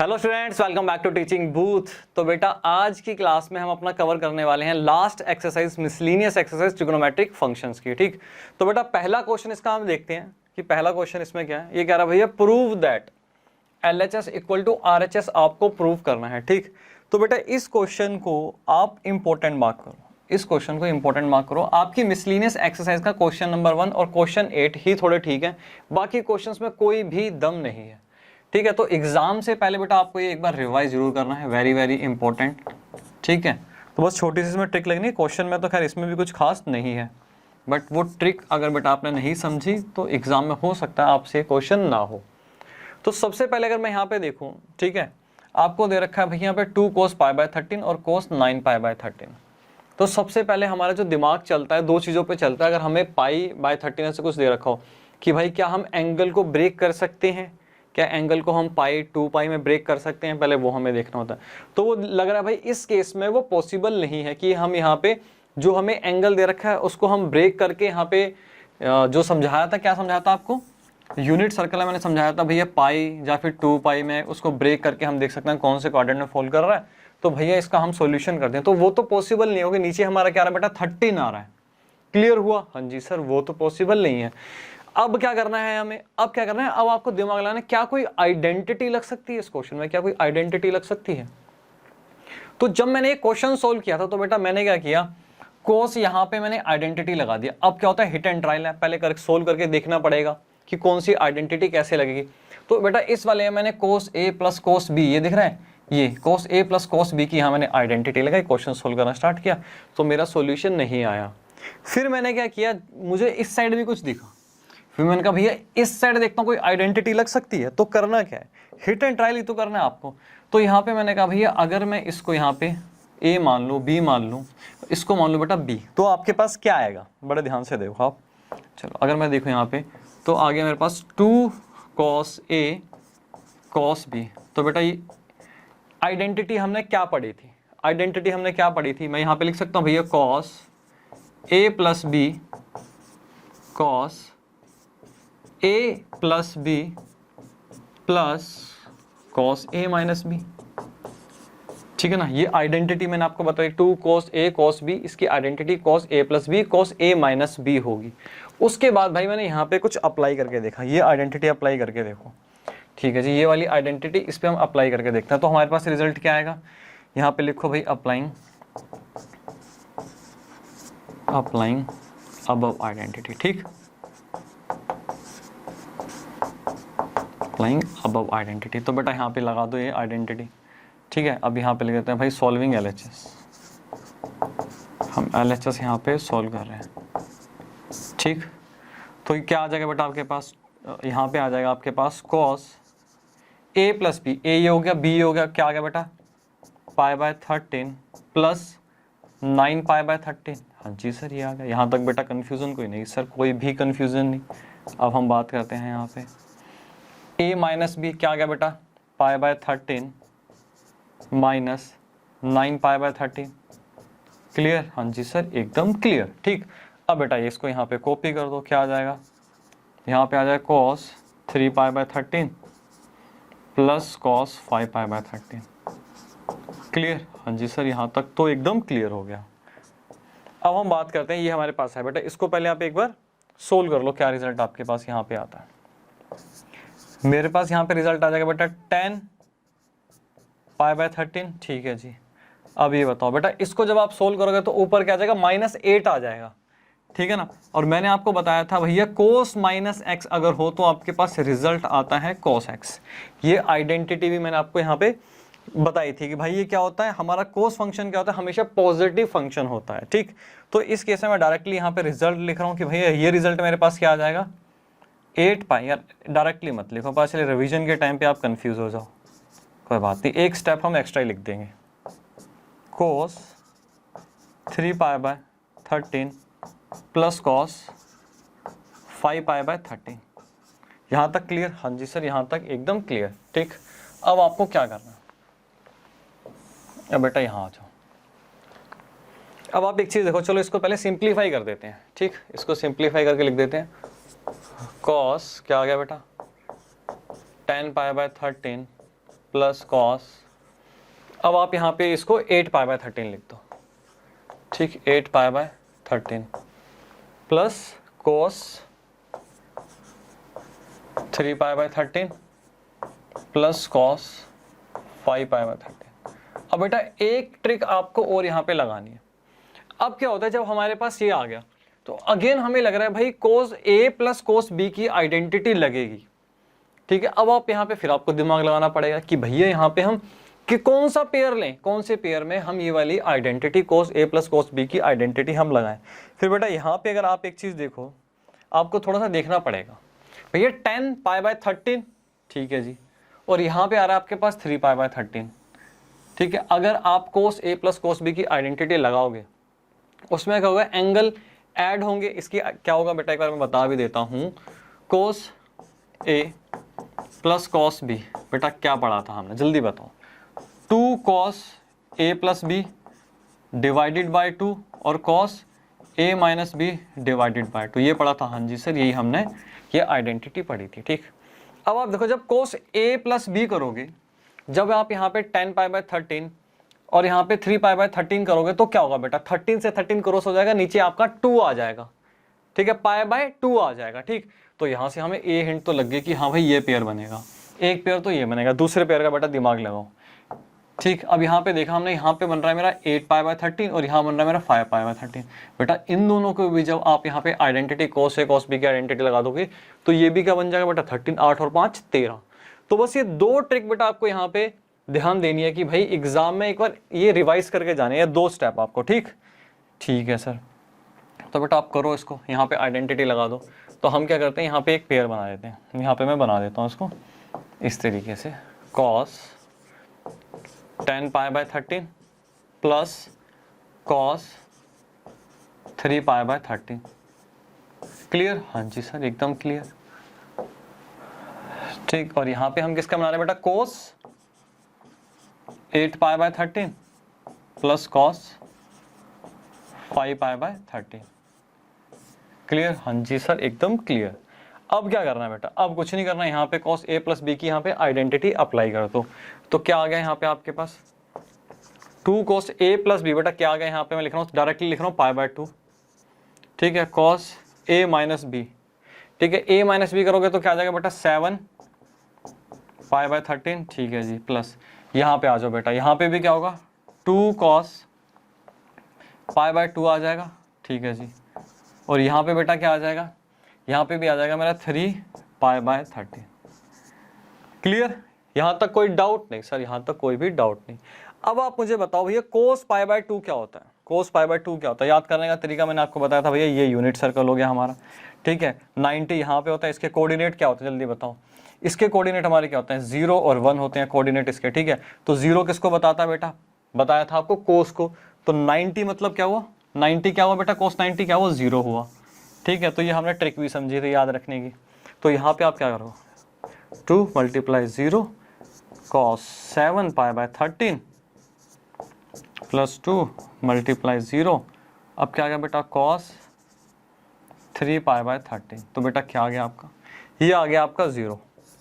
Hello students, welcome back to teaching booth. तो बेटा आज की क्लास में हम अपना कवर करने वाले हैं last exercise, miscellaneous exercise trigonometric functions की। ठीक, तो बेटा पहला क्वेश्चन इसका हम देखते हैं कि पहला क्वेश्चन इसमें क्या है। ये कह रहा भैया prove that LHS equal to RHS आपको प्रूव करना है। ठीक, तो बेटा इस क्वेश्चन को आप इंपॉर्टेंट मार्क करो, इस क्वेश्चन को इंपॉर्टेंट मार्क करो। आपकी मिसलिनियस एक्सरसाइज का क्वेश्चन नंबर 1 और क्वेश्चन 8 ही थोड़े ठीक है, बाकी क्वेश्चंस में कोई भी दम नहीं है। ठीक है, तो एग्जाम से पहले बेटा आपको ये एक बार रिवाइज जरूर करना है, वेरी वेरी इंपॉर्टेंट। ठीक है, तो बस छोटी सी इसमें ट्रिक लगनी है। क्वेश्चन में तो खैर इसमें भी कुछ खास नहीं है, बट वो ट्रिक अगर बेटा आपने नहीं समझी तो एग्जाम में हो सकता है आपसे क्वेश्चन ना हो। तो सबसे पहले अगर मैं यहाँ पे देखूँ, ठीक है, आपको दे रखा है भैया यहाँ पे 2 cos π/13 और cos 9 π/13। तो सबसे पहले हमारा जो दिमाग चलता है दो चीज़ों पे चलता है। अगर हमें π/13 से कुछ दे रखा हो कि भाई क्या हम एंगल को ब्रेक कर सकते हैं, क्या एंगल को हम पाई 2π में ब्रेक कर सकते हैं, पहले वो हमें देखना होता है। तो वो लग रहा है भाई इस केस में वो पॉसिबल नहीं है कि हम यहाँ पे जो हमें एंगल दे रखा है उसको हम ब्रेक करके यहाँ पे जो समझाया था, क्या समझाया था आपको, यूनिट सर्कल है मैंने समझाया था भैया पाई या फिर 2π में, उसको ब्रेक करके हम देख सकते हैं कौन से क्वाड्रेंट में फॉल कर रहा है। तो भैया इसका हम सॉल्यूशन करते हैं, तो वो तो पॉसिबल नहीं होगा। नीचे हमारा क्या आ रहा है बेटा 13 आ रहा है, क्लियर हुआ? हाँ जी सर, वो तो पॉसिबल नहीं है। अब क्या करना है हमें, अब क्या करना है, अब आपको दिमाग लगाना है क्या कोई आइडेंटिटी लग सकती है इस क्वेश्चन में, क्या कोई आइडेंटिटी लग सकती है। तो जब मैंने ये क्वेश्चन सोल्व किया था तो बेटा मैंने क्या किया, कोस यहाँ पे मैंने आइडेंटिटी लगा दिया। अब क्या होता है, हिट एंड ट्रायल है, पहले सोल्व करके देखना पड़ेगा कि कौन सी आइडेंटिटी कैसे लगेगी। तो बेटा इस वाले में मैंने कोस A प्लस कोस B, ये दिख रहा है, ये कोस A प्लस कोस B की यहाँ मैंने आइडेंटिटी लगाई, क्वेश्चन सोल्व करना स्टार्ट किया, तो मेरा सोल्यूशन नहीं आया। फिर मैंने क्या किया, मुझे इस साइड भी कुछ दिखा, फिर मैंने कहा भैया इस साइड देखता हूँ कोई आइडेंटिटी लग सकती है। तो करना क्या है, हिट एंड ट्रायल ही तो करना है आपको। तो यहाँ पे मैंने कहा भैया अगर मैं इसको यहाँ पे A मान लूँ, B मान लूँ, इसको मान लूँ बेटा B, तो आपके पास क्या आएगा, बड़े ध्यान से देखो आप। चलो अगर मैं देखूँ यहाँ पे तो आ गया मेरे पास 2 cos A cos B। तो बेटा ये आइडेंटिटी हमने क्या पढ़ी थी, आइडेंटिटी हमने क्या पढ़ी थी, मैं यहाँ पे लिख सकता हूँ भैया cos A plus B cos A plus B plus cos A minus B। ठीक है ना, ये आइडेंटिटी मैंने आपको बताई 2 cos A cos B, इसकी identity cos A plus B cos A minus B होगी। उसके बाद भाई मैंने यहाँ पे कुछ अप्लाई करके देखा, ये आइडेंटिटी अप्लाई करके देखो। ठीक है जी, ये वाली आइडेंटिटी इस पे हम अप्लाई करके देखते हैं, तो हमारे पास रिजल्ट क्या आएगा, यहाँ पे लिखो भाई अप्लाइंग अबव आइडेंटिटी। ठीक, अप्लाइंग अबव आइडेंटिटी, तो बेटा यहाँ पे लगा दो ये आइडेंटिटी। ठीक है, अब यहाँ पे लिख देते हैं भाई सॉल्विंग LHS, हम LHS यहाँ पे सॉल्व कर रहे हैं। ठीक, तो क्या आ जाएगा बेटा आपके पास, यहाँ पे आ जाएगा आपके पास cos A plus B, A ये हो गया, B ये हो गया, क्या आ गया बेटा π/13 प्लस 9 π/13। हाँ जी सर ये आ गया। यहाँ तक बेटा कन्फ्यूजन कोई नहीं सर, कोई भी कन्फ्यूजन नहीं। अब हम बात करते हैं यहाँ पे A माइनस B, क्या आ गया बेटा π/13 माइनस 9 π/13। क्लियर? हाँ जी सर एकदम क्लियर। ठीक, अब बेटा ये इसको यहाँ पे कॉपी कर दो, क्या आ जाएगा, यहाँ पे आ जाएगा cos 3 π/13 प्लस cos 5 π/13। क्लियर? हाँ जी सर यहाँ तक तो एकदम क्लियर हो गया। अब हम बात करते हैं, ये हमारे पास है बेटा, इसको पहले आप एक बार सोल्व कर लो, क्या रिजल्ट आपके पास यहाँ पे आता है। मेरे पास यहाँ पे रिजल्ट आ जाएगा बेटा 10 π/13। ठीक है जी, अब ये बताओ बेटा इसको जब आप सोल्व करोगे तो ऊपर क्या आ जाएगा, -8 आ जाएगा। ठीक है ना, और मैंने आपको बताया था भैया cos -x अगर हो तो आपके पास रिजल्ट आता है cos x। ये आइडेंटिटी भी मैंने आपको यहाँ पे बताई थी कि भाई ये क्या होता है, हमारा cos फंक्शन क्या होता है, हमेशा पॉजिटिव फंक्शन होता है। ठीक, तो इस केस में मैं डायरेक्टली यहाँ पे रिजल्ट लिख रहा हूँ कि भैया ये रिजल्ट मेरे पास क्या आ जाएगा 8π। यार डायरेक्टली मत लिखो, पता चले रिविजन के टाइम पे आप कंफ्यूज हो जाओ, कोई बात नहीं, एक स्टेप हम एक्स्ट्रा लिख देंगे, cos 3 π/13 प्लस cos 5 π/13। यहाँ तक क्लियर? हाँ जी सर यहाँ तक एकदम क्लियर। ठीक, अब आपको क्या करना है, अब बेटा यहाँ आ जाओ। अब आप एक चीज़ देखो, चलो इसको पहले सिंप्लीफाई कर देते हैं। ठीक, इसको सिंप्लीफाई करके लिख देते हैं, cos क्या आ गया बेटा 10 π/13 प्लस कॉस, अब आप यहाँ पे इसको 8π/13 लिख दो, ठीक, 8π/13 प्लस कोस 3π/13 प्लस कॉस 5π/13। अब बेटा एक ट्रिक आपको और यहाँ पे लगानी है। अब क्या होता है जब हमारे पास ये आ गया तो अगेन हमें लग रहा है भाई कोस ए प्लस कोस बी की आइडेंटिटी लगेगी, ठीक है। अब आप यहाँ पे फिर आपको दिमाग लगाना पड़ेगा कि भैया यहाँ पे हम कि कौन सा पेयर लें, कौन से पेयर में हम ये वाली आइडेंटिटी कोस ए प्लस कोस बी की आइडेंटिटी हम लगाएं। फिर बेटा यहाँ पे अगर आप एक चीज देखो, आपको थोड़ा सा देखना पड़ेगा भैया 10π/13, ठीक है जी, और यहाँ पे आ रहा है आपके पास 3π/13, ठीक है। अगर आप कोस ए प्लस कोस बी की आइडेंटिटी लगाओगे उसमें क्या होगा, एंगल ऐड होंगे, इसकी क्या होगा बेटा एक बार मैं बता भी देता हूँ। कोस ए प्लस कॉस बी, बेटा क्या पढ़ा था हमने, जल्दी बताओ, 2 cos a plus B divided by 2 और cos a minus B divided by 2, ये पढ़ा था। हाँ जी सर, यही हमने ये आइडेंटिटी पढ़ी थी, ठीक। अब आप देखो जब cos a प्लस बी करोगे, जब आप यहाँ पे 10π/13 और यहाँ पे 3π/13 करोगे तो क्या होगा बेटा, 13 से 13 क्रॉस हो जाएगा, नीचे आपका 2 आ जाएगा, ठीक है, π/2 आ जाएगा, ठीक। तो यहाँ से हमें ए हिंट तो लग गई कि हाँ भाई ये पेयर बनेगा, एक पेयर तो ये बनेगा, दूसरे पेयर का बेटा दिमाग लगाओ, ठीक। अब यहाँ पे देखा हमने, यहाँ पे बन रहा है मेरा 8π/13 और यहाँ बन रहा है मेरा 5π/13। बेटा इन दोनों को भी जब आप यहाँ पे आइडेंटिटी कोस ए कोस बी की आइडेंटिटी लगा दोगे तो ये भी क्या बन जाएगा बेटा 13, 8 और 5 13। तो बस ये दो ट्रिक बेटा आपको यहाँ पे ध्यान देनी है कि भाई एग्जाम में एक बार ये रिवाइज करके जाने हैं, 2 स्टेप आपको, ठीक, ठीक है सर। तो बेटा आप करो इसको, यहाँ पे आइडेंटिटी लगा दो। तो हम क्या करते हैं, यहाँ पे एक पेयर बना देते हैं, यहाँ पे मैं बना देता हूँ इसको इस तरीके से, कॉस 10π/13 प्लस कॉस 3π/13। क्लियर? हाँ जी सर एकदम क्लियर, ठीक। और यहाँ पे हम किसका बना रहे हैं बेटा, कोस 8π/13 प्लस कॉस 5π/13। क्लियर? हाँ जी सर एकदम क्लियर। अब क्या करना है बेटा, अब कुछ नहीं करना है, यहाँ पे cos a प्लस बी की यहाँ पे आइडेंटिटी अप्लाई कर दो। तो क्या आ गया यहाँ पे आपके पास 2 cos a प्लस बी, बेटा क्या आ गया यहाँ पे, मैं लिख रहा हूँ डायरेक्टली लिख रहा हूँ π/2, ठीक है, cos a माइनस बी, ठीक है, a माइनस बी करोगे तो क्या आ जाएगा बेटा 7π/13, ठीक है जी, प्लस यहाँ पे आ जाओ बेटा, यहाँ पे भी क्या होगा 2 cos π/2 आ जाएगा, ठीक है जी, और यहाँ पे बेटा क्या आ जाएगा, यहाँ पे भी आ जाएगा मेरा 3π/13। क्लियर? यहाँ तक कोई डाउट नहीं सर, यहाँ तक कोई भी डाउट नहीं। अब आप मुझे बताओ भैया cos π/2 क्या होता है, cos π/2 क्या होता है। याद करने का तरीका मैंने आपको बताया था भैया, ये यूनिट सर्कल हो गया हमारा, ठीक है, 90 यहाँ पे होता है, इसके कोऑर्डिनेट क्या होते हैं जल्दी बताओ। इसके कोऑर्डिनेट हमारे क्या होते हैं, 0 और 1 होते हैं कोऑर्डिनेट इसके, ठीक है। तो 0 किसको बताता है बेटा, बताया था आपको कोस को। तो 90 मतलब क्या हुआ, 90 क्या हुआ बेटा, cos 90 क्या हुआ, 0 हुआ, ठीक है। तो ये हमने ट्रिक भी समझी थी याद रखने की। तो यहाँ पे आप क्या करो, 2 × 0 cos 7π/13 प्लस 2 × 0, अब क्या आ गया बेटा cos 3π/13। तो बेटा क्या आ गया आपका, ये आ गया आपका 0,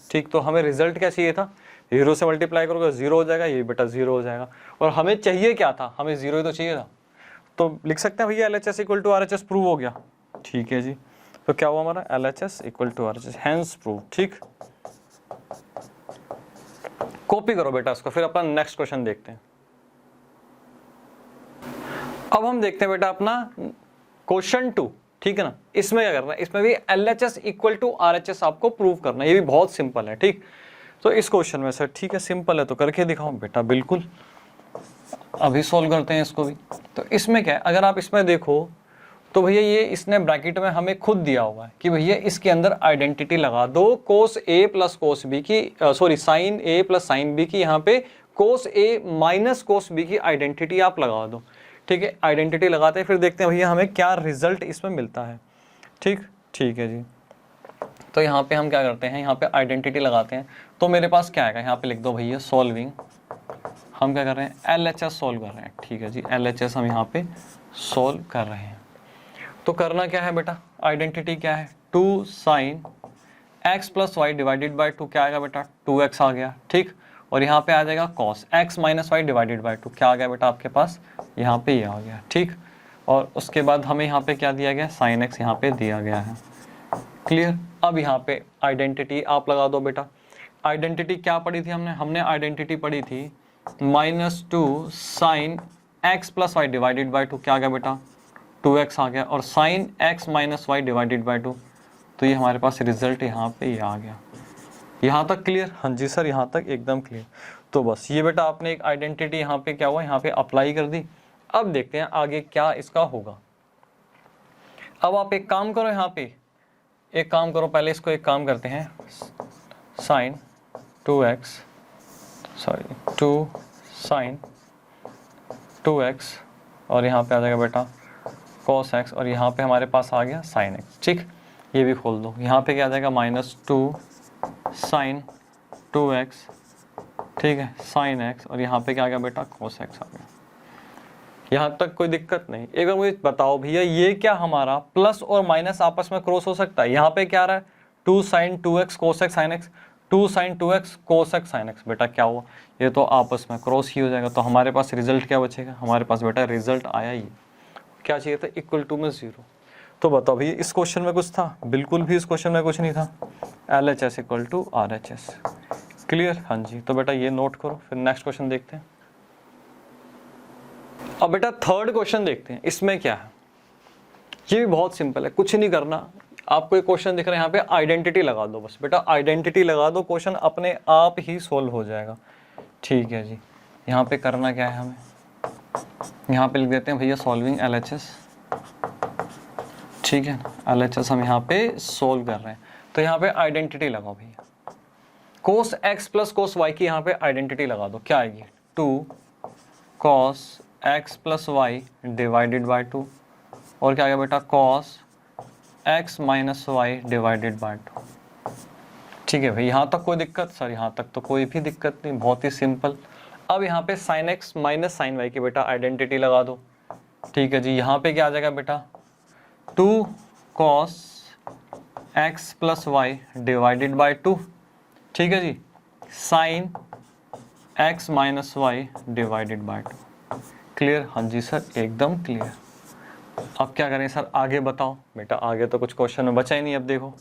ठीक। तो हमें रिजल्ट क्या चाहिए था, 0 से मल्टीप्लाई करोगे 0 हो जाएगा, ये बेटा 0 हो जाएगा। और हमें चाहिए क्या था, हमें 0 ही तो चाहिए था। तो लिख सकते हैं भैया LHS = RHS प्रूव हो गया, ठीक है जी। तो क्या हुआ हमारा LHS = RHS, हैंस प्रूव, ठीक। कॉपी करो बेटा इसको, फिर अपना नेक्स्ट क्वेश्चन देखते हैं। अब हम देखते हैं बेटा अपना क्वेश्चन 2, ठीक है ना। इसमें क्या करना है, इसमें भी LHS = RHS आपको प्रूव करना है, ये भी बहुत सिंपल है, ठीक। तो इस क्वेश्चन में सर ठीक है सिंपल है तो करके दिखाओ बेटा, बिल्कुल अभी सॉल्व करते हैं इसको भी। तो इसमें क्या है, अगर आप इसमें देखो तो भैया ये इसने ब्रैकेट में हमें खुद दिया हुआ है कि भैया इसके अंदर आइडेंटिटी लगा दो cos a plus cos b की, sorry sin a plus sin b की, यहाँ पे cos a minus cos b की आइडेंटिटी आप लगा दो, ठीक है। आइडेंटिटी लगाते हैं, फिर देखते हैं भैया हमें क्या रिजल्ट इसमें मिलता है, ठीक, ठीक है जी। तो यहाँ पे हम क्या करते हैं, यहाँ पे आइडेंटिटी लगाते हैं। तो मेरे पास क्या आएगा, यहाँ पे लिख दो भैया सॉल्विंग, हम क्या कर रहे हैं LHS सॉल्व कर रहे हैं, ठीक है जी। LHS हम यहाँ पे सॉल्व कर रहे हैं। तो करना क्या है बेटा, आइडेंटिटी क्या है, 2 sin x plus Y divided by 2 क्या आएगा बेटा 2x आ गया, ठीक। और यहाँ पे आ जाएगा cos x minus Y divided by 2। क्या आ गया बेटा आपके पास, यहाँ पे ये आ गया, ठीक। और उसके बाद हमें यहाँ पे क्या दिया गया, sin x यहाँ पे दिया गया है, क्लियर। अब यहाँ पे आइडेंटिटी आप लगा दो बेटा। आइडेंटिटी क्या पढ़ी थी हमने आइडेंटिटी पढ़ी थी -2 sin x plus Y divided by 2। क्या आ गया बेटा, 2x आ गया, और sin x minus Y divided by 2। तो ये हमारे पास रिजल्ट यहाँ पे ये आ गया। यहाँ तक क्लियर? हाँ जी सर, यहाँ तक एकदम क्लियर। तो बस ये बेटा आपने एक आइडेंटिटी यहाँ पे क्या हुआ, यहाँ पे अप्लाई कर दी। अब देखते हैं आगे क्या इसका होगा। अब आप एक काम करो, यहाँ पे एक काम करो, पहले इसको एक काम करते हैं, sin 2x sorry 2 sin 2x और यहाँ पे आ जाएगा बेटा cos x, और यहाँ पे हमारे पास आ गया sin x, ठीक। ये भी खोल दो, यहाँ पे क्या आ जाएगा -2 sin 2x, ठीक है, sin x, और यहाँ पे क्या आ गया बेटा cos x आ गया। यहाँ तक कोई दिक्कत नहीं। एक बार मुझे बताओ भैया, ये क्या हमारा प्लस और माइनस आपस में क्रॉस हो सकता है? यहाँ पे क्या आ रहा है 2 sin 2x cos x sin x, 2 sin 2x cos x sin x, बेटा क्या हुआ, ये तो आपस में क्रॉस ही हो जाएगा। तो हमारे पास रिजल्ट क्या बचेगा, हमारे पास बेटा रिजल्ट आया ये, क्या चाहिए था, इक्वल टू में 0। तो बताओ भैया इस क्वेश्चन में कुछ था? बिल्कुल भी इस क्वेश्चन में कुछ नहीं था। LHS equal to RHS, clear? हाँ जी, तो बेटा ये नोट करो, फिर नेक्स्ट क्वेश्चन देखते हैं। अब बेटा थर्ड क्वेश्चन देखते हैं, इसमें क्या है। ये भी बहुत सिंपल है, कुछ नहीं करना। आपको एक क्वेश्चन दिख रहा है यहाँ पे, आइडेंटिटी लगा दो बस बेटा, आइडेंटिटी लगा दो, क्वेश्चन अपने आप ही सोल्व हो जाएगा, ठीक है जी। यहाँ पे करना क्या है हमें, यहाँ पे लिख देते हैं भैया सॉल्विंग LHS, ठीक है। LHS हम यहाँ पे सोल्व कर रहे हैं, तो यहाँ पे आइडेंटिटी लगाओ भैया, cos x plus cos y की यहाँ पे आइडेंटिटी लगा दो। क्या आएगी, 2 cos x plus Y divided by 2, और क्या आ गया बेटा cos x minus Y divided by 2, ठीक है भाई। यहाँ तक कोई दिक्कत? सर यहाँ तक तो कोई भी दिक्कत नहीं, बहुत ही सिंपल। अब यहाँ पे sin x minus sine y की बेटा आइडेंटिटी लगा दो, ठीक है जी। यहाँ पे क्या आ जाएगा बेटा 2 cos x plus Y divided by 2, ठीक है जी, sin x minus Y divided by 2, clear? हाँ जी सर, एकदम क्लियर। अब क्या करें सर, आगे बताओ बेटा। आगे तो कुछ क्वेश्चन में बचा ही नहीं। अब देखो,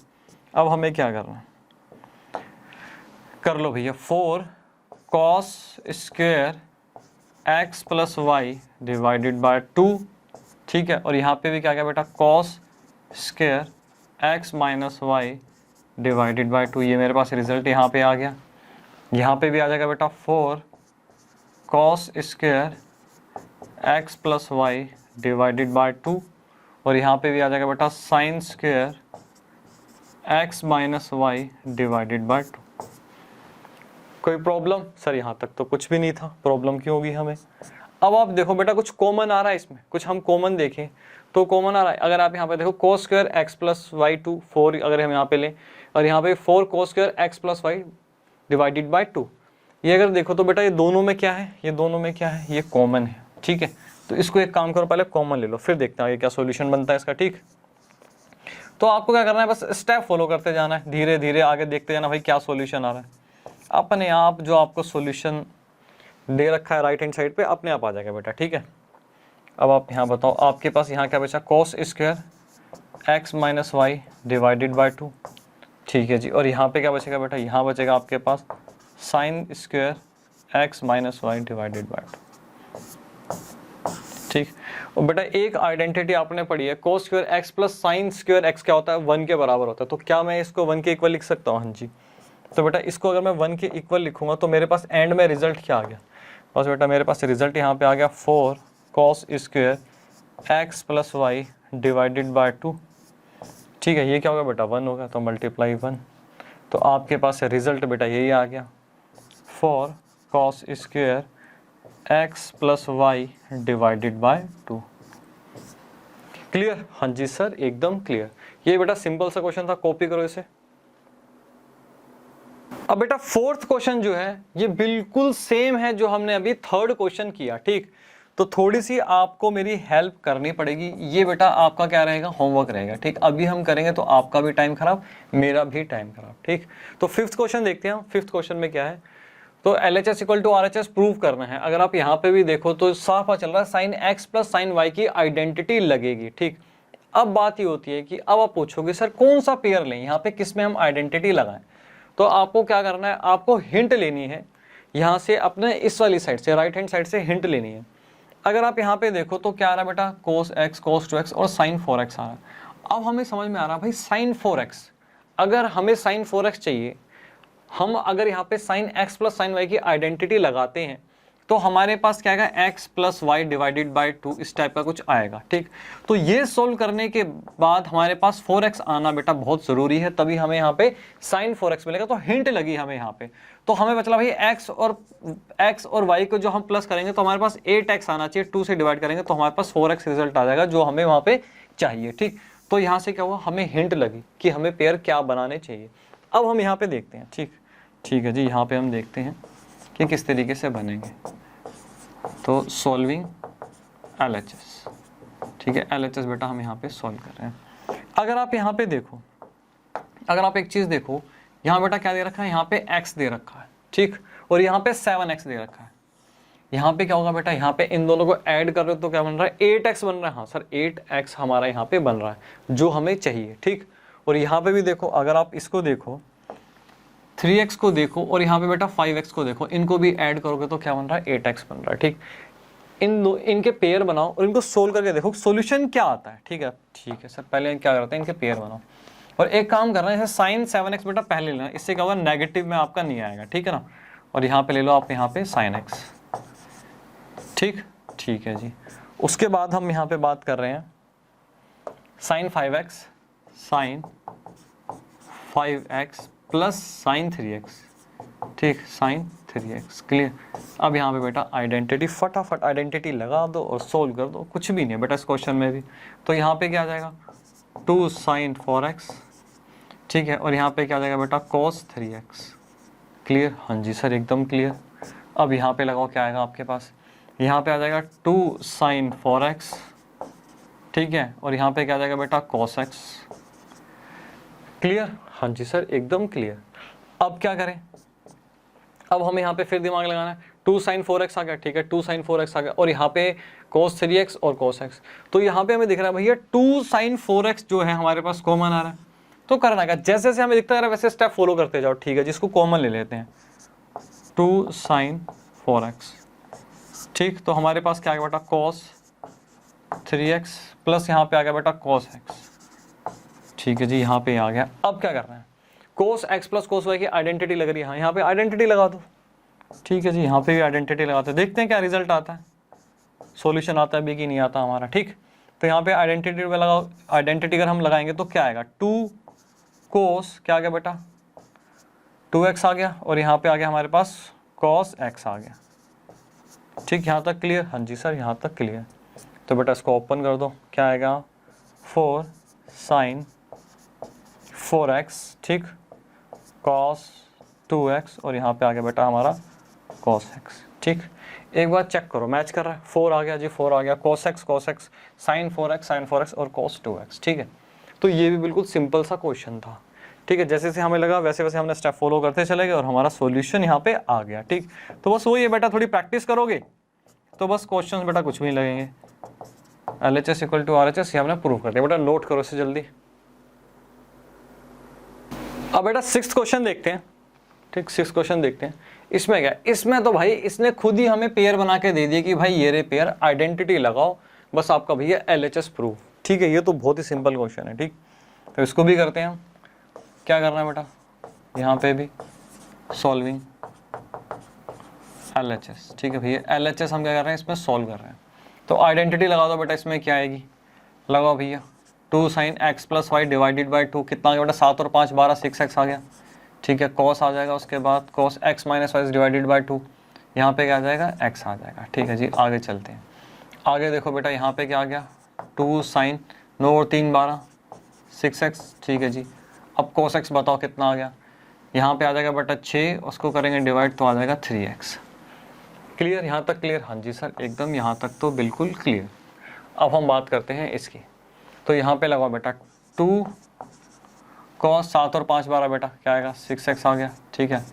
अब हमें क्या करना है, कर लो भैया 4 cos square x plus Y divided by 2, ठीक है। और यहाँ पे भी क्या गया बेटा cos square x minus Y divided by 2। ये मेरे पास रिजल्ट यहाँ पे आ गया। यहाँ पे भी आ जाएगा बेटा 4 cos square x plus Y divided by 2, और यहाँ पे भी आ जाएगा बेटा sine square x minus Y divided by 2। कोई प्रॉब्लम? सर यहाँ तक तो कुछ भी नहीं था, प्रॉब्लम क्यों होगी हमें? अब आप देखो बेटा, कुछ कॉमन आ रहा है इसमें, कुछ हम कॉमन देखें तो कॉमन आ रहा है। अगर आप यहाँ पे देखो cos square x plus y 2 4 अगर हम यहाँ पे लें, और यहाँ पे 4 cos square x plus Y divided by 2, ये अगर देखो तो बेटा ये दोनों में क्या है, ये दोनों में क्या है, ये कॉमन है, ठीक है। तो इसको एक काम करो, पहले कॉमन ले लो, फिर देखते हैं आगे क्या सोल्यूशन बनता है इसका, ठीक। तो आपको क्या करना है, बस स्टेप फॉलो करते जाना है, धीरे धीरे आगे देखते जाना भाई क्या सोल्यूशन आ रहा है। अपने आप जो आपको सॉल्यूशन दे रखा है राइट हैंड साइड पे, अपने आप आ जाएगा बेटा, ठीक है। अब आप यहाँ बताओ, आपके पास यहाँ क्या बचा, cos square x minus Y divided by 2, ठीक है जी। और यहाँ पे क्या बचेगा बेटा, यहाँ बचेगा आपके पास sine square x minus Y divided by 2, ठीक। और बेटा एक आइडेंटिटी आपने पढ़ी है, cos square x plus sign square x क्या होता है, 1 के बराबर होता है। तो क्या मैं इसको 1 के इक्वल लिख सकता हूँ? हाँ जी। तो बेटा इसको अगर मैं 1 के इक्वल लिखूंगा तो मेरे पास एंड में रिजल्ट क्या आ गया, बस बेटा मेरे पास रिजल्ट यहाँ पे आ गया 4 cos square x plus Y divided by 2, ठीक है। ये क्या होगा बेटा, 1 होगा, तो मल्टीप्लाई 1। तो आपके पास रिजल्ट बेटा यही आ गया 4 cos square x plus Y divided by 2, clear? हाँ जी सर, एकदम क्लियर। ये बेटा सिंपल सा क्वेश्चन था, कॉपी करो इसे। अब बेटा फोर्थ क्वेश्चन जो है ये बिल्कुल सेम है जो हमने अभी थर्ड क्वेश्चन किया, ठीक। तो थोड़ी सी आपको मेरी हेल्प करनी पड़ेगी। ये बेटा आपका क्या रहेगा, होमवर्क रहेगा, ठीक। अभी हम करेंगे तो आपका भी टाइम खराब, मेरा भी टाइम खराब, ठीक। तो फिफ्थ क्वेश्चन देखते हैं। फिफ्थ क्वेश्चन में क्या है, तो LHS equal to RHS prove करना है। अगर आप यहाँ पे भी देखो तो साफ पता चल रहा है sine x plus sine y की आइडेंटिटी लगेगी, ठीक। अब बात ये होती है कि अब आप पूछोगे सर कौन सा पेयर लें, यहाँ पे किस में हम आइडेंटिटी लगाएं। तो आपको क्या करना है, आपको हिंट लेनी है यहाँ से, अपने इस वाली साइड से, राइट हैंड साइड से हिंट लेनी है। अगर आप यहाँ पे देखो तो क्या आ रहा है बेटा, cos x cos 2x और sin 4x आ रहा है। अब हमें समझ में आ रहा है भाई sin 4x, अगर हमें sin 4x चाहिए, हम अगर यहाँ पे sin x plus sin y की आइडेंटिटी लगाते हैं तो हमारे पास क्या आएगा, x plus Y divided by 2, इस टाइप का कुछ आएगा, ठीक। तो ये सोल्व करने के बाद हमारे पास 4x आना बेटा बहुत ज़रूरी है, तभी हमें यहाँ पे sin 4x मिलेगा। तो हिंट लगी हमें यहाँ पे, तो हमें बचला भाई x और y को जो हम प्लस करेंगे तो हमारे पास 8x आना चाहिए, 2 से डिवाइड करेंगे तो हमारे पास 4x रिजल्ट आ जाएगा जो हमें वहाँ पे चाहिए, ठीक। तो यहाँ से क्या हुआ, हमें हिंट लगी कि हमें पेयर क्या बनाने चाहिए। अब हम यहाँ पे देखते हैं, ठीक है जी, यहाँ पे हम देखते हैं कि किस तरीके से बनेंगे। तो सॉल्विंग LHS, ठीक है, LHS बेटा हम यहाँ पे सॉल्व कर रहे हैं। अगर आप यहाँ पे देखो, अगर आप एक चीज़ देखो, यहाँ बेटा क्या दे रखा है, यहाँ पे x दे रखा है, ठीक, और यहाँ पे 7x दे रखा है। यहाँ पे क्या होगा बेटा, यहाँ पे इन दोनों को ऐड कर रहे हो तो क्या बन रहा है, 8x बन रहा है। हाँ सर 8x हमारा यहाँ पे बन रहा है जो हमें चाहिए, ठीक। और यहाँ पे भी देखो, अगर आप इसको देखो 3x को देखो और यहाँ पे बेटा 5x को देखो, इनको भी ऐड करोगे तो क्या बन रहा है, 8x बन रहा है, ठीक। इनके पेयर बनाओ और इनको सोल्व करके देखो सॉल्यूशन क्या आता है, ठीक है सर। पहले क्या करते हैं, इनके पेयर बनाओ और एक काम करना है, जैसे साइन 7x बेटा पहले लेना, इससे क्या होगा, नेगेटिव में आपका नहीं आएगा, ठीक है ना। और यहाँ पे ले लो आप यहाँ पे साइन x, ठीक है जी। उसके बाद हम यहाँ पे बात कर रहे हैं sign 5x plus sign 3x, ठीक, साइन 3x, क्लियर। अब यहाँ पे बेटा आइडेंटिटी, फटाफट आइडेंटिटी लगा दो और सोल्व कर दो, कुछ भी नहीं है बेटा इस क्वेश्चन में भी। तो यहाँ पे क्या आ जाएगा, 2 साइन 4x, ठीक है, और यहाँ पे क्या आ जाएगा बेटा, cos 3x, क्लियर। हाँ जी सर एकदम क्लियर। अब यहाँ पे लगाओ क्या आएगा आपके पास, यहाँ पे आ जाएगा 2 साइन 4x, ठीक है, और यहाँ पे क्या आ जाएगा बेटा, cos x, क्लियर। हाँ जी सर एकदम क्लियर। अब क्या करें, अब हमें यहाँ पे फिर दिमाग लगाना है, 2 साइन 4x आ गया, ठीक है, 2 साइन 4x आ गया, और यहाँ पे cos 3x और cos x। तो यहाँ पे हमें दिख रहा है भैया 2 साइन 4x जो है हमारे पास कॉमन आ रहा है। तो करना क्या, जैसे जैसे हमें दिखता है वैसे स्टेप फॉलो करते जाओ, ठीक है, जिसको कॉमन ले लेते हैं, 2 साइन 4x, ठीक। तो हमारे पास क्या आ गया बेटा, cos 3x प्लस यहाँ पे आ गया बेटा cos x, ठीक है जी, यहाँ पे आ गया। अब क्या करना है, cos x plus cos y की आइडेंटिटी लग रही है, यहाँ पे आइडेंटिटी लगा दो, ठीक है जी, यहाँ पे भी आइडेंटिटी लगाते हैं, देखते हैं क्या रिजल्ट आता है, सॉल्यूशन आता है भी कि नहीं आता हमारा, ठीक। तो यहाँ पे आइडेंटिटी में लगाओ, आइडेंटिटी अगर हम लगाएंगे तो क्या आएगा, 2 cos क्या आ गया बेटा, 2x आ गया, और यहाँ पे आ गया हमारे पास cos x आ गया, ठीक। यहाँ तक क्लियर, हाँ जी सर यहाँ तक क्लियर। तो बेटा इसको ओपन कर दो, क्या आएगा, 4 साइन 4x, ठीक, cos 2x, और यहाँ पे आ गया बेटा हमारा cos x, ठीक। एक बार चेक करो मैच कर रहा है, 4 आ गया जी, 4 आ गया, cos x sin 4x और cos 2x, ठीक है। तो ये भी बिल्कुल सिंपल सा क्वेश्चन था, ठीक है। जैसे जैसे हमें लगा वैसे वैसे हमने स्टेप फॉलो करते चले गए और हमारा सॉल्यूशन यहाँ पे आ गया, ठीक। तो बस वही है बेटा, थोड़ी प्रैक्टिस करोगे तो बस क्वेश्चन बेटा कुछ भी नहीं लगेंगे। LHS इक्वल टू RHS ये हमने प्रूव कर दिया बेटा, नोट करो इसे जल्दी। अब बेटा 6th क्वेश्चन देखते हैं, ठीक, 6th क्वेश्चन देखते हैं। इसमें क्या, इसमें तो भाई इसने खुद ही हमें पेयर बना के दे दिया कि भाई ये रे पेयर, आइडेंटिटी लगाओ, बस आपका भैया LHS प्रूव, ठीक है। ये तो बहुत ही सिंपल क्वेश्चन है, ठीक। तो इसको भी करते हैं हम। क्या करना है बेटा, यहाँ पे भी सॉल्विंग LHS, ठीक है भैया, LHS हम क्या कर रहे हैं, इसमें सॉल्व कर रहे हैं। तो आइडेंटिटी लगा दो बेटा, इसमें क्या आएगी, लगाओ भैया, 2 sine x plus Y divided by 2, कितना आ गया बेटा, 7 और 5 12, 6x आ गया, ठीक है। cos आ जाएगा, उसके बाद cos x minus Y divided by 2, यहाँ पे क्या आ जाएगा, x आ जाएगा, ठीक है जी। आगे चलते हैं, आगे देखो बेटा, यहाँ पे क्या आ गया, 2 साइन 9 और 3 12, 6x, ठीक है जी। अब cos x बताओ कितना आ गया, यहाँ पे आ जाएगा बेटा 6, उसको करेंगे डिवाइड तो आ जाएगा 3x, क्लियर। यहाँ तक क्लियर, हाँ जी सर एकदम, यहाँ तक तो बिल्कुल क्लियर। अब हम बात करते हैं इसकी, तो यहाँ पे लगाओ बेटा 2 cos 7 और 5 12 बेटा क्या आएगा, 6x आ गया, ठीक है।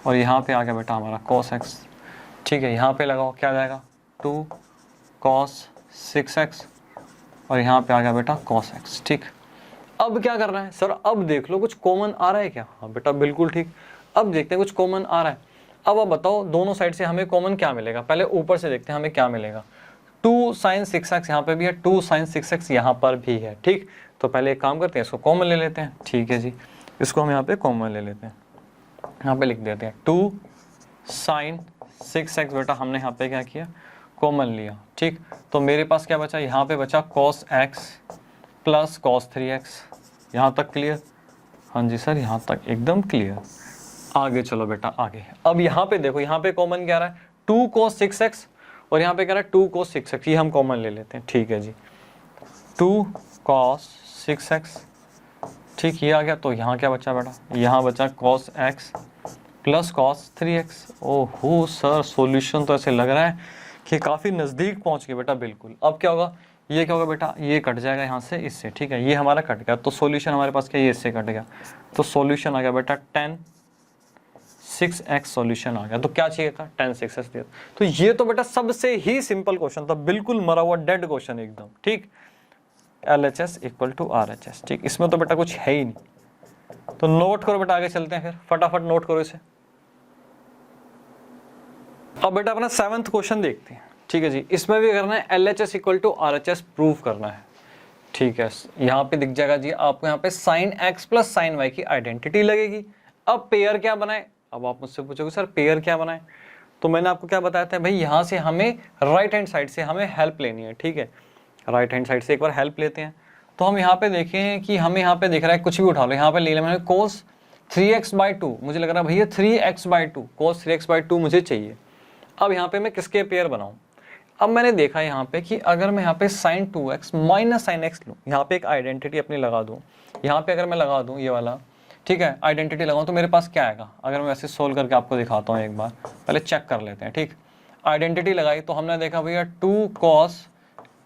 और यहाँ पे आ गया बेटा हमारा cos x, ठीक है। यहाँ पे लगाओ क्या जाएगा 2 cos 6x और यहाँ पे आ गया बेटा cos x, ठीक। अब क्या करना है सर, अब देख लो कुछ कॉमन आ रहा है क्या? हाँ बेटा बिल्कुल ठीक। अब देखते हैं कुछ कॉमन आ रहा है। अब आप बताओ दोनों साइड से हमें कॉमन क्या मिलेगा, पहले ऊपर से देखते हैं हमें क्या मिलेगा। 2 sin 6x यहाँ पे भी है, 2 sin 6x यहाँ पर भी है, ठीक। तो पहले एक काम करते हैं, इसको कॉमन ले लेते हैं, ठीक है जी। इसको हम यहाँ पे कॉमन ले लेते हैं, यहाँ पे लिख देते हैं 2 sin 6x बेटा हमने यहाँ पे क्या किया, कॉमन लिया, ठीक। तो मेरे पास क्या बचा, यहाँ पे बचा cos x plus cos 3x। यहाँ तक क्लियर? हाँ जी सर यहाँ तक एकदम क्लियर। आगे चलो बेटा आगे। अब यहाँ पे देखो, यहाँ पे कॉमन क्या रहा है 2 cos 6x और यहाँ पे क्या रहा है 2 cos 6x, ये हम कॉमन ले लेते हैं, ठीक है जी। 2 cos 6x, ठीक, ये आ गया। तो यहाँ क्या बचा बेटा, यहाँ बचा cos x plus cos 3x। ओहो सर सॉल्यूशन तो ऐसे लग रहा है कि काफ़ी नज़दीक पहुँच गए बेटा, बिल्कुल। अब क्या होगा, ये क्या होगा बेटा, ये कट जाएगा यहाँ से इससे, ठीक है। ये हमारा कट गया, तो सॉल्यूशन हमारे पास क्या, ये इससे कट गया, तो सॉल्यूशन आ गया बेटा 10 6x सॉल्यूशन आ गया। तो क्या चाहिए था, 10 6x दिया। तो ये तो बेटा सबसे ही सिंपल क्वेश्चन था, बिल्कुल मरा हुआ डेड क्वेश्चन एकदम, ठीक। LHS इक्वल टू RHS, ठीक। इसमें तो बेटा कुछ है ही नहीं। तो नोट करो बेटा, आगे चलते हैं फिर, फटाफट नोट करो इसे। अब बेटा अपना 7th क्वेश्चन देखते हैं, ठीक है जी। इसमें भी करना है LHS equal to RHS prove करना है, ठीक है। यहाँ पे दिख जाएगा जी आपको, यहाँ पे sin x plus sin y की आइडेंटिटी लगेगी। अब पेयर क्या बनाए, अब आप मुझसे पूछोगे सर पेयर क्या बनाए, तो मैंने आपको क्या बताया था भाई, यहाँ से हमें राइट हैंड साइड से हमें हेल्प लेनी है, ठीक है। राइट हैंड साइड से एक बार हेल्प लेते हैं। तो हम यहाँ पे देखें कि हमें यहाँ पे दिख रहा है, कुछ भी उठा लो, यहाँ पे ले लिया मैंने cos 3x/2, मुझे लग रहा है भैया 3x/2, cos 3x/2 मुझे चाहिए। अब यहाँ पे मैं किसके पेयर बनाऊं, अब मैंने देखा यहाँ पे कि अगर मैं यहाँ पे sin 2x minus sin x लूँ, यहाँ पे एक आइडेंटिटी अपनी लगा दूँ, यहाँ पे अगर मैं लगा दूँ ये वाला, ठीक है, आइडेंटिटी लगाऊँ, तो मेरे पास क्या आएगा। अगर मैं वैसे सोल्व करके आपको दिखाता हूँ एक बार, पहले चेक कर लेते हैं, ठीक। आइडेंटिटी लगाई तो हमने देखा भैया 2 cos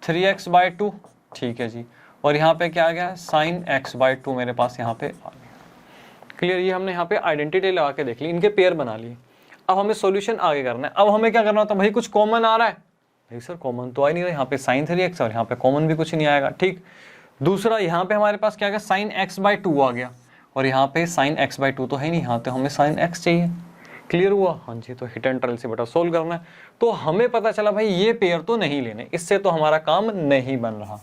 3x/2, ठीक है जी। और यहाँ पे क्या आ गया, sin x/2 मेरे पास यहाँ पे आ गया। क्लियर, ये हमने यहाँ पे आइडेंटिटी लगा के देख ली, इनके पेयर बना लिए। अब हमें सॉल्यूशन आगे करना है। अब हमें क्या करना होता है भाई, कुछ कॉमन आ रहा है, भाई सर कॉमन तो आ ही नहीं रहा, यहाँ पे sin 3x और यहाँ पे कॉमन भी कुछ नहीं आएगा, ठीक। दूसरा यहाँ पे हमारे पास क्या आ गया, sin x/2 आ गया और यहाँ पे sin x/2 तो है नहीं, यहाँ तो हमें sin x चाहिए। क्लियर हुआ, हाँ जी। तो हिट एंड ट्रायल से बेटा सोल्व करना है। तो हमें पता चला भाई ये पेयर तो नहीं लेने, इससे तो हमारा काम नहीं बन रहा।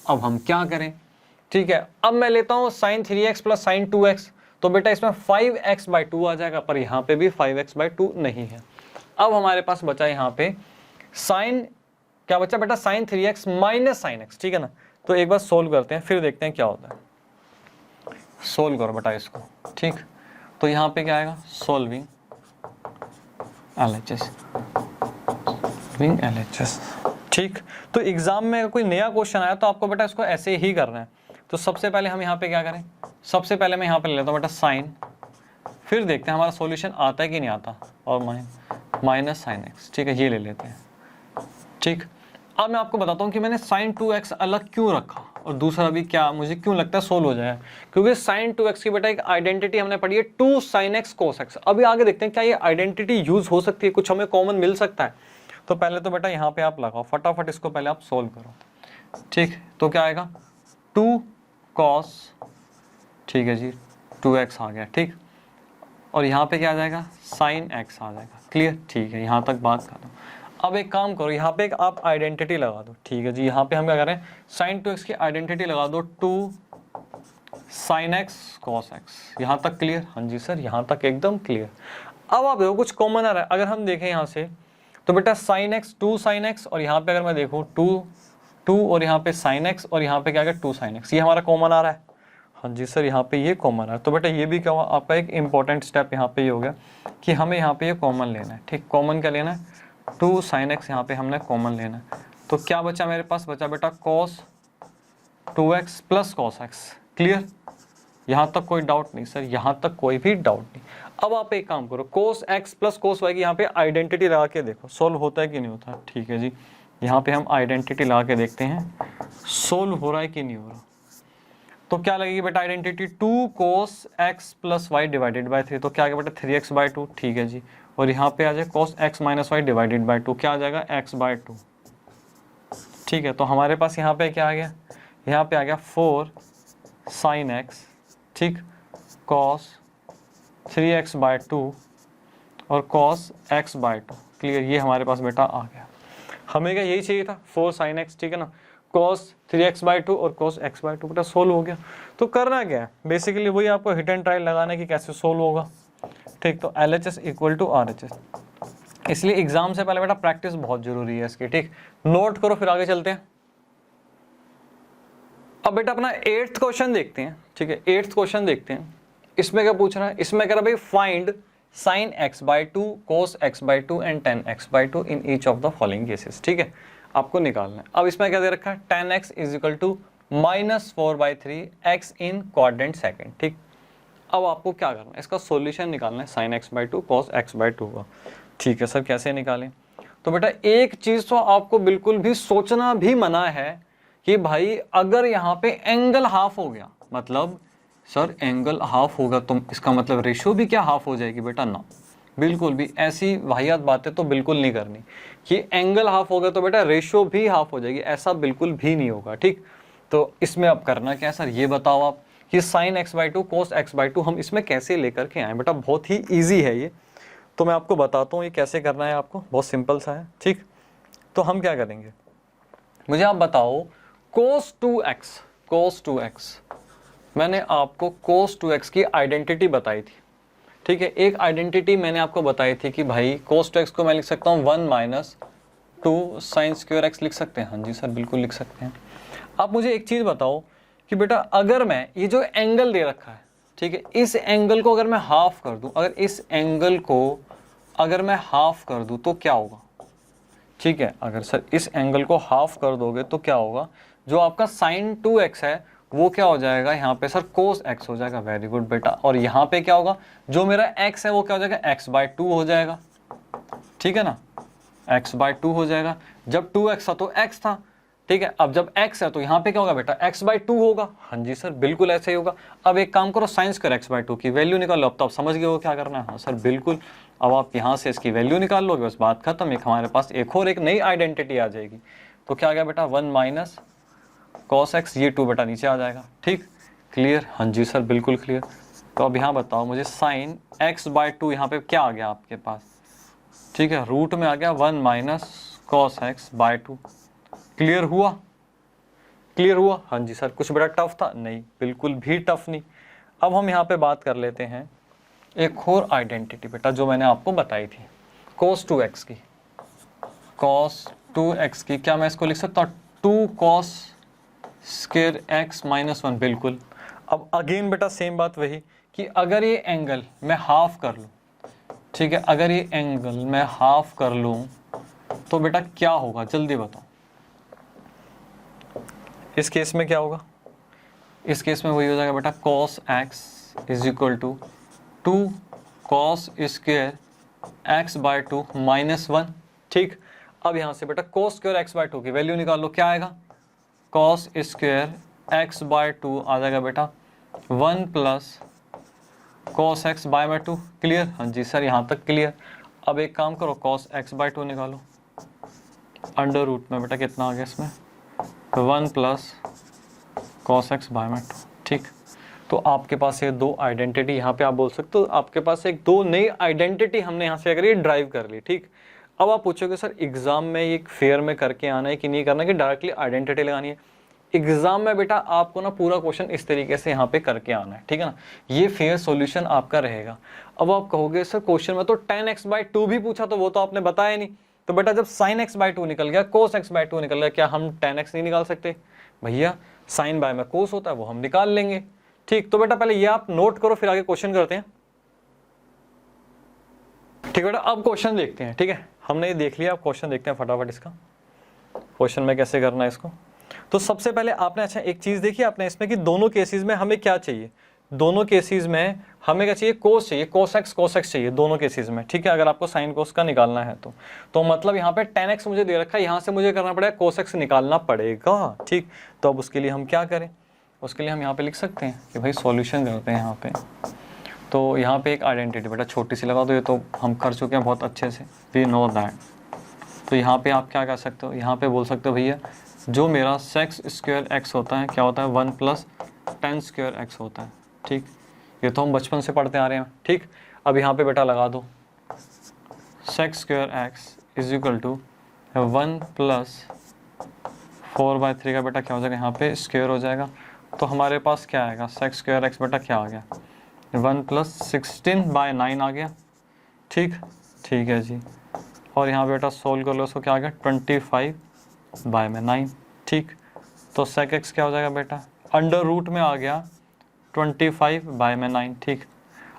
अब हम क्या करें, ठीक है। अब मैं लेता हूँ sin 3x plus sin 2x, तो बेटा इसमें 5x/2 आ जाएगा, पर यहाँ पे भी 5x/2 नहीं है। अब हमारे पास बचा यहाँ पे sin, क्या बचा बेटा, sin 3x minus sin x, ठीक है ना। तो एक बार सोल्व करते हैं, फिर देखते हैं क्या होता है। सोल्व करो बेटा इसको, ठीक। तो यहाँ पे क्या आएगा, सोल्विंग LHS, ठीक। तो एग्जाम में अगर कोई नया क्वेश्चन आया तो आपको बेटा इसको ऐसे ही करना है। तो सबसे पहले हम यहाँ पे क्या करें, सबसे पहले मैं यहाँ पे ले लेता हूँ बेटा साइन, फिर देखते हैं हमारा सॉल्यूशन आता है कि नहीं आता, और माइनस sin x, ठीक है, ये ले लेते हैं, ठीक। अब मैं आपको बताता हूँ कि मैंने sin 2x अलग क्यों रखा, और दूसरा भी क्या मुझे क्यों लगता है सोल्व हो जाएगा, क्योंकि sin 2x की बेटा एक आइडेंटिटी हमने पढ़ी है 2 sin x cos x। अभी आगे देखते हैं क्या ये आइडेंटिटी यूज हो सकती है, कुछ हमें कॉमन मिल सकता है। तो पहले तो बेटा यहाँ पे आप लगाओ, फटाफट इसको पहले आप सोल्व करो, ठीक। तो क्या आएगा 2 cos, ठीक है जी, 2x आ गया, ठीक। और यहाँ पे क्या आ जाएगा sin x आ जाएगा, क्लियर, ठीक है, यहाँ तक बात कर दो। अब एक काम करो, यहाँ पे एक आप आइडेंटिटी लगा दो, ठीक है जी। यहाँ पे हम क्या करें, sin 2x की आइडेंटिटी लगा दो 2 sin x cos x, यहाँ तक क्लियर, हाँ जी सर यहाँ तक एकदम क्लियर। अब आप देखो कुछ कॉमन आ रहा है, अगर हम देखें यहाँ से तो बेटा sin x 2 sin x, और यहाँ पे अगर मैं देखूँ 2 और यहाँ पे sin x, और यहाँ पे क्या गया 2 sin x, ये हमारा कॉमन आ रहा है, हाँ जी सर यहाँ पे ये कॉमन आ रहा है। तो बेटा ये भी क्या हुआ, आपका एक इंपॉर्टेंट स्टेप यहाँ पे ये हो गया कि हमें यहाँ पे ये कॉमन लेना है, ठीक। कॉमन क्या लेना है, 2 sin x यहाँ पे हमने कॉमन लेना है। तो क्या बचा मेरे पास, बचा बेटा cos 2x plus cos x, clear, यहाँ तक कोई डाउट नहीं सर, यहाँ तक कोई भी डाउट नहीं। अब आप एक काम करो, cos x plus cos y की यहाँ पे आइडेंटिटी लगा के देखो सोल्व होता है कि नहीं होता, ठीक है जी। यहाँ पे हम आइडेंटिटी लगा के देखते हैं सोल्व हो रहा है कि नहीं हो रहा। तो क्या लगेगी बेटा identity 2 cos x plus Y divided by 3, तो क्या आ गया बेटा 3x/2, ठीक है जी। और यहाँ पे आ जाए cos x minus Y divided by 2, क्या आ जाएगा x/2, ठीक है। तो हमारे पास यहाँ पे क्या आ गया, यहाँ पे आ गया 4 sin x, ठीक, cos 3x/2 और cos x/2, क्लियर। ये हमारे पास बेटा आ गया। हमें क्या यही चाहिए था, 4 sin x, ठीक है ना, cos 3x/2 और cos x/2, बेटा सोल्व हो गया। तो करना क्या है, बेसिकली वही आपको हिट एंड ट्रायल लगाना है कि कैसे सोल्व होगा, ठीक। तो LHS इक्वल टू RHS, इसलिए एग्जाम से पहले बेटा प्रैक्टिस बहुत जरूरी है इसकी, ठीक। नोट करो, फिर आगे चलते हैं। अब बेटा अपना 8th क्वेश्चन देखते हैं, ठीक है। 8th क्वेश्चन देखते हैं, इसमें क्या पूछ रहा है, इसमें कह रहा भाई find sin x/2 cos x/2 and tan x/2 in each of the following cases, ठीक है, आपको निकालना है। अब इसमें क्या दे रखा है, tan x is equal to -4/3 x in quadrant second, ठीक। अब आपको क्या करना है, इसका सॉल्यूशन निकालना है sin x/2 cos x/2 का, ठीक है सर। कैसे निकालें, तो बेटा एक चीज तो आपको बिल्कुल भी सोचना भी मना है कि भाई अगर यहाँ पे एंगल हाफ हो गया, मतलब सर एंगल हाफ होगा तो इसका मतलब रेशियो भी क्या हाफ हो जाएगी, बेटा ना, बिल्कुल भी ऐसी वाहियात बातें तो बिल्कुल नहीं करनी कि एंगल हाफ होगा तो बेटा रेशियो भी हाफ हो जाएगी, ऐसा बिल्कुल भी नहीं होगा, ठीक। तो इसमें अब करना क्या है सर, ये बताओ आप कि sin x/2 cos x/2 हम इसमें कैसे लेकर के आए। बेटा बहुत ही ईजी है ये, तो मैं आपको बताता हूँ ये कैसे करना है, आपको बहुत सिंपल सा है, ठीक। तो हम क्या करेंगे, मुझे आप बताओ cos 2x, मैंने आपको cos 2x की आइडेंटिटी बताई थी, ठीक है। एक आइडेंटिटी मैंने आपको बताई थी कि भाई cos 2x को मैं लिख सकता हूँ 1 - 2 sin स्क्वायर x लिख सकते हैं, हाँ जी सर बिल्कुल लिख सकते हैं। आप मुझे एक चीज़ बताओ कि बेटा अगर मैं ये जो एंगल दे रखा है, ठीक है, इस एंगल को अगर मैं हाफ कर दूं, अगर इस एंगल को अगर मैं हाफ कर दूं तो क्या होगा, ठीक है। अगर सर इस एंगल को हाफ कर दोगे तो क्या होगा, जो आपका sin 2x है वो क्या हो जाएगा, यहाँ पे सर cos x हो जाएगा, वेरी गुड बेटा। और यहाँ पे क्या होगा, जो मेरा x है वो क्या हो जाएगा, x/2 हो जाएगा, ठीक है ना, x/2 हो जाएगा। जब 2x था तो x था, ठीक है। अब जब x है तो यहाँ पे क्या होगा बेटा, x/2 होगा, हाँ जी सर बिल्कुल ऐसे ही होगा। अब एक काम करो, sin स्क्वायर x/2 की वैल्यू निकालो। अब तो आप समझ गए हो क्या करना है, हाँ सर बिल्कुल। अब आप यहाँ से इसकी वैल्यू निकाल लोगे, बस बात खत्म। एक हमारे पास एक नई आइडेंटिटी आ जाएगी। तो क्या आ गया बेटा, 1 - cos x, ये 2 बेटा नीचे आ जाएगा, ठीक, क्लियर, हाँ जी सर बिल्कुल क्लियर। तो अब यहाँ बताओ मुझे sin x/2 यहाँ पे क्या आ गया आपके पास, ठीक है, रूट में आ गया 1 - cos x/2। क्लियर हुआ, क्लियर हुआ, हाँ जी सर। कुछ बड़ा टफ था, नहीं बिल्कुल भी टफ नहीं। अब हम यहाँ पे बात कर लेते हैं एक और आइडेंटिटी बेटा जो मैंने आपको बताई थी, cos 2x की, cos 2x की क्या मैं इसको लिख सकता हूँ 2 cos स्क्वायर x - 1, बिल्कुल। अब अगेन बेटा सेम बात वही कि अगर ये एंगल मैं हाफ कर लूँ, ठीक है, अगर ये एंगल मैं हाफ कर लूँ तो बेटा क्या होगा, जल्दी बताओ। इस केस में क्या होगा, इस केस में वही हो जाएगा बेटा cos x is equal to 2 cos square x/2 -1, ठीक। अब यहाँ से बेटा cos स्क्वायर x/2 की वैल्यू निकाल लो, क्या आएगा, cos स्क्वायर x/2 आ जाएगा बेटा 1 + cos x/2, क्लियर, हाँ जी सर यहाँ तक क्लियर। अब एक काम करो, cos x/2 निकालो, अंडर रूट में बेटा कितना आ गया इसमें 1 + cos x/2, ठीक। तो आपके पास ये दो आइडेंटिटी, यहाँ पे आप बोल सकते हो आपके पास एक दो नई आइडेंटिटी हमने यहाँ से अगर ये ड्राइव कर ली, ठीक। अब आप पूछोगे सर एग्जाम में ये फेयर में करके आना है कि नहीं करना, कि डायरेक्टली आइडेंटिटी लगानी है। एग्जाम में बेटा आपको ना पूरा क्वेश्चन इस तरीके से यहाँ पे करके आना है, ठीक है ना, ये फेयर सॉल्यूशन आपका रहेगा। अब आप कहोगे सर क्वेश्चन में तो tan x/2 भी पूछा, तो वो तो आपने बताया नहीं। तो बेटा जब sin x/2 निकल गया, cos x/2 निकल गया, क्या हम tan x नहीं निकाल सकते भैया, sin बाय में cos होता है, वो हम निकाल लेंगे, ठीक। तो बेटा पहले ये आप नोट करो, फिर आगे क्वेश्चन करते हैं, ठीक बेटा। अब क्वेश्चन देखते हैं, ठीक है, हमने ये देख लिया, अब क्वेश्चन देखते हैं फटाफट इसका, क्वेश्चन में कैसे करना है इसको। तो सबसे पहले आपने अच्छा एक चीज देखी आपने इसमें कि दोनों केसेस में हमें क्या चाहिए, दोनों केसेस में हमें क्या चाहिए, cos चाहिए, cos x चाहिए दोनों केसेस में, ठीक है। अगर आपको sin cos का निकालना है तो मतलब यहाँ पे tan x मुझे दे रखा है, यहाँ से मुझे करना पड़ेगा cos x निकालना पड़ेगा, ठीक। तो अब उसके लिए हम क्या करें, उसके लिए हम यहाँ पे लिख सकते हैं कि भाई सॉल्यूशन करते हैं यहाँ पे। तो यहाँ पे एक आइडेंटिटी बेटा छोटी सी लगा दो, ये तो हम कर चुके हैं बहुत अच्छे से, वी नो दैट। तो यहाँ पे आप क्या कर सकते हो, यहाँ पे बोल सकते हो भैया जो मेरा सेक्स स्क्वायर एक्स होता है क्या होता है 1 + 10 स्क्वायर एक्स होता है। ठीक, ये तो हम बचपन से पढ़ते आ रहे हैं। ठीक, अब यहाँ पे बेटा लगा दो sec square x is equal to 1 + 4/3 का बेटा क्या हो जाएगा, यहाँ पे स्क्वायर हो जाएगा। तो हमारे पास क्या आएगा, सेक्स स्क्वायर एक्स बेटा क्या आ गया 1 + 16/9 आ गया। ठीक, ठीक है जी। और यहाँ बेटा सोल्व कर लो, उसको क्या आ गया 25/9। ठीक, तो सेक एक्स क्या हो जाएगा बेटा, अंडर रूट में आ गया 25/9। ठीक,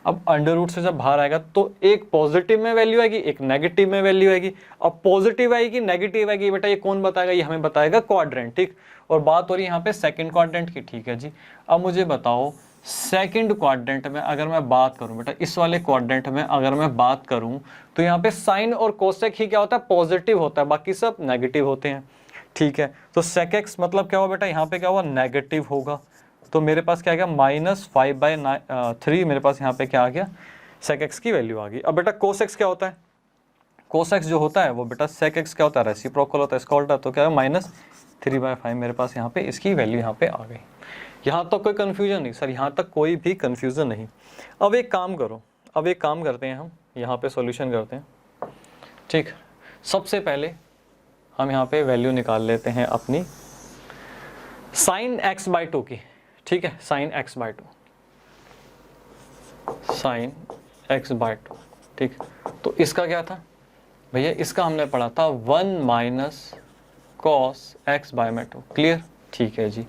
अब अंडर रूट से जब बाहर आएगा तो एक पॉजिटिव में वैल्यू आएगी, एक नेगेटिव में वैल्यू आएगी। अब पॉजिटिव आएगी नेगेटिव आएगी बेटा, ये कौन बताएगा, ये हमें बताएगा क्वाड्रेंट। ठीक, और बात हो रही है यहाँ पे सेकंड क्वाड्रेंट की। ठीक है जी, अब मुझे बताओ सेकंड क्वाड्रेंट में अगर मैं बात करूं बेटा, इस वाले क्वाड्रेंट में अगर मैं बात करूं तो यहाँ पे साइन और कोसेक ही क्या होता है, पॉजिटिव होता है, बाकी सब नेगेटिव होते हैं। ठीक है, तो सेक एक्स मतलब क्या हुआ बेटा, यहाँ पे क्या हुआ नेगेटिव होगा। तो मेरे पास क्या आ गया -5/3, मेरे पास यहाँ पे क्या आ गया सेक एक्स की वैल्यू आ गई। अब बेटा कोस एक्स क्या होता है, कोस एक्स जो होता है वो बेटा सेक एक्स क्या होता है, रेसिप्रोकल होता है, इसका उल्टा। तो क्या है -3/5, मेरे पास यहाँ पे इसकी वैल्यू यहाँ पे आ गई। यहाँ तक कोई कन्फ्यूजन नहीं सर, यहाँ तक कोई भी कन्फ्यूजन नहीं। अब एक काम करो, अब एक काम करते हैं, हम यहाँ पे सॉल्यूशन करते हैं। ठीक, सबसे पहले हम यहाँ पे वैल्यू निकाल लेते हैं अपनी sin x/2 की। ठीक है, sin x/2, sin x/2। ठीक, तो इसका क्या था भैया, इसका हमने पढ़ा था 1 - cos x/2। क्लियर, ठीक है जी,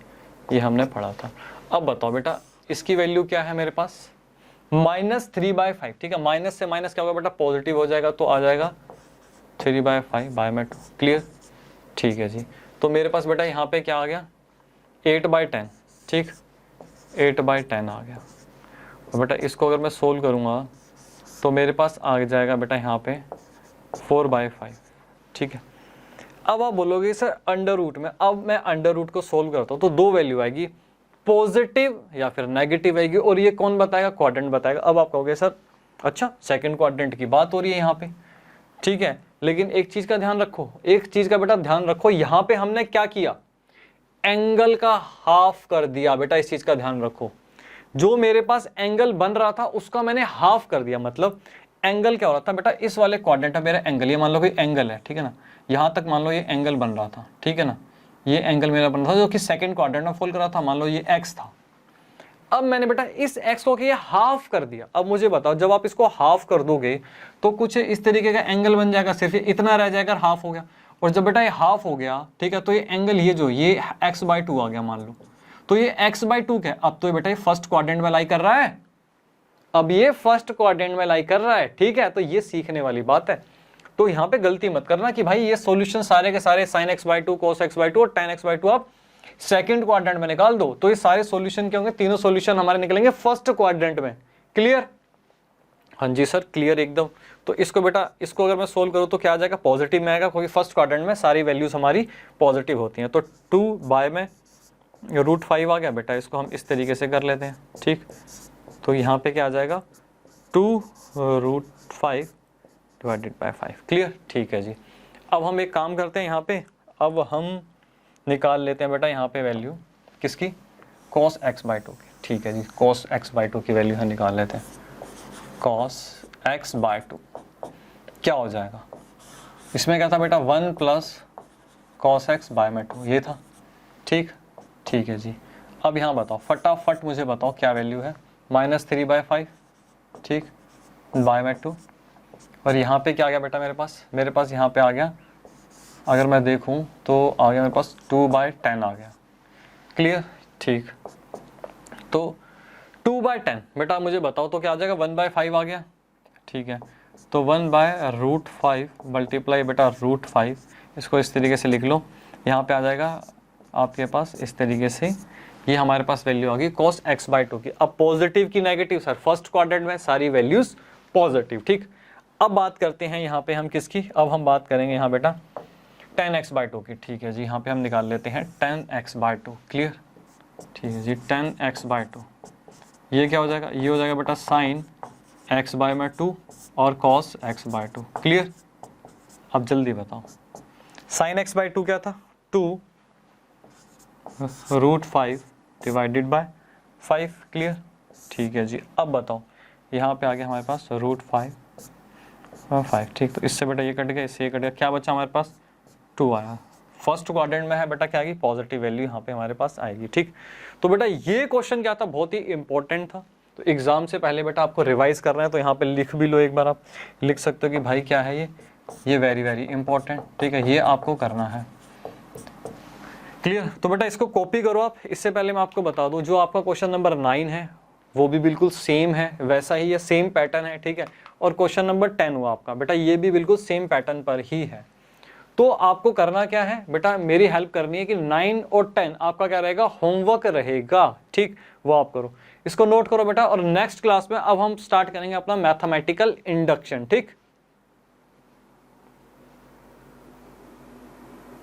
ये हमने पढ़ा था। अब बताओ बेटा इसकी वैल्यू क्या है मेरे पास -3/5। ठीक है, माइनस से माइनस क्या होगा बेटा, पॉजिटिव हो जाएगा, तो आ जाएगा 3/5/2। क्लियर, ठीक है जी। तो मेरे पास बेटा यहाँ पे क्या आ गया 8/10। ठीक, 8/10 आ गया। और बेटा इसको अगर मैं सोल्व करूँगा तो मेरे पास आ जाएगा बेटा यहाँ पे 4/5। ठीक है, अब आप बोलोगे सर अंडर रूट में, अब मैं अंडर रूट को सोल्व करता हूँ तो दो वैल्यू आएगी, पॉजिटिव या फिर नेगेटिव आएगी, और ये कौन बताएगा, क्वाड्रेंट बताएगा। अब आप कहोगे सर अच्छा सेकंड क्वाड्रेंट की बात हो रही है यहाँ पे। ठीक है, लेकिन एक चीज का ध्यान रखो, एक चीज का बेटा ध्यान रखो, यहाँ पे हमने क्या किया, एंगल का हाफ कर दिया बेटा। इस चीज का ध्यान रखो, जो मेरे पास एंगल बन रहा था उसका मैंने हाफ कर दिया। मतलब एंगल क्या हो रहा था बेटा, इस वाले क्वाड्रेंट में मेरा एंगल, ये मान लो कोई एंगल है, ठीक है ना, यहाँ तक मान लो ये एंगल बन रहा था, ठीक है ना, ये एंगल मेरा बन रहा था जो कि सेकंड क्वाड्रेंट में फॉल कर रहा था, मान लो ये एक्स था। अब मैंने बेटा इस एक्स को ये हाफ कर दिया। अब मुझे बताओ जब आप इसको हाफ कर दोगे तो कुछ इस तरीके का एंगल बन जाएगा, सिर्फ इतना रह जाएगा, हाफ हो गया। और जब बेटा ये हाफ हो गया, ठीक है, तो ये एंगल ये जो ये x/2 आ गया मान लो, तो ये x/2 क्या है, अब तो ये बेटा ये फर्स्ट क्वाड्रेंट में लाई कर रहा है, अब ये फर्स्ट क्वाड्रेंट में लाई कर रहा है। ठीक है, तो ये सीखने वाली बात है। तो यहाँ पे गलती मत करना कि भाई ये सॉल्यूशन सारे के सारे sin x/2 cos x/2 और tan x/2 आप सेकंड क्वाड्रेंट में निकाल दो, तो ये सारे सॉल्यूशन क्या होंगे, तीनों सॉल्यूशन हमारे निकलेंगे फर्स्ट क्वाड्रेंट में। क्लियर, हाँ जी सर क्लियर एकदम। तो इसको बेटा इसको अगर मैं सोल्व करूँ तो क्या आ जाएगा, पॉजिटिव में आएगा, क्योंकि फर्स्ट क्वाड्रेंट में सारी वैल्यूज हमारी पॉजिटिव होती हैं। तो 2/√5 आ गया बेटा, इसको हम इस तरीके से कर लेते हैं। ठीक, तो यहाँ पे क्या आ जाएगा 2√5/5। क्लियर, ठीक है जी। अब हम एक काम करते हैं, यहाँ पे अब हम निकाल लेते हैं बेटा यहाँ पे वैल्यू किसकी, cos x/2 की। ठीक है जी, cos x/2 की वैल्यू हम निकाल लेते हैं। cos x/2 क्या हो जाएगा, इसमें क्या था बेटा 1 + cos x/2 ये था। ठीक, ठीक है जी। अब यहाँ बताओ फटाफट मुझे बताओ क्या वैल्यू है, -3/5। ठीक, /2। और यहाँ पे क्या आ गया बेटा मेरे पास यहाँ पे आ गया, अगर मैं देखूं तो आ गया मेरे पास 2/10 आ गया। क्लियर, ठीक। तो 2/10 बेटा मुझे बताओ तो क्या आ जाएगा, 1/5 आ गया। ठीक है, तो 1/√5 मल्टीप्लाई बेटा √5, इसको इस तरीके से लिख लो, यहाँ पे आ जाएगा आपके पास इस तरीके से, ये हमारे पास वैल्यू आ गई cos x/2 की। अब पॉजिटिव की नेगेटिव सर, फर्स्ट क्वाड्रेंट में सारी वैल्यूज पॉजिटिव। ठीक, अब बात करते हैं यहाँ पे हम किसकी, अब हम बात करेंगे यहाँ बेटा tan x/2 की। ठीक है जी, यहाँ पे हम निकाल लेते हैं tan x/2। क्लियर, ठीक है जी, 10x/2। ये क्या हो जाएगा, ये हो जाएगा बेटा sin x/2 और cos x/2। क्लियर? अब जल्दी बताओ, sin x/2 क्या था, 2√5 डिवाइडेड बाय 5। क्लियर? ठीक है जी। अब बताओ, यहाँ पे आ गया हमारे पास √5 और 5। ठीक, तो इससे बेटा ये कट गया, इससे ये कट गया, क्या बचा हमारे पास, 2 आया। फर्स्ट क्वाड्रेंट में है बेटा, क्या आएगी, पॉजिटिव वैल्यू यहाँ पे हमारे पास आएगी। ठीक, तो बेटा ये क्वेश्चन क्या था, बहुत ही इंपॉर्टेंट था। तो एग्जाम से पहले बेटा आपको रिवाइज करना है, तो यहाँ पे लिख भी लो एक बार। आप लिख सकते हो कि भाई क्या है ये वेरी वेरी इंपॉर्टेंट। ठीक है, ये आपको करना है। क्लियर? तो बेटा इसको कॉपी करो आप। इससे पहले मैं आपको बता दूं, जो आपका क्वेश्चन नंबर 9 है वो भी बिल्कुल सेम है, वैसा ही है, सेम पैटर्न है। ठीक है, और क्वेश्चन नंबर 10 हुआ आपका बेटा, ये भी बिल्कुल सेम पैटर्न पर ही है। तो आपको करना क्या है बेटा, मेरी हेल्प करनी है कि 9 और 10 आपका क्या रहेगा, होमवर्क रहेगा। ठीक, वो आप करो, इसको नोट करो बेटा। और नेक्स्ट क्लास में अब हम स्टार्ट करेंगे अपना मैथमेटिकल इंडक्शन। ठीक,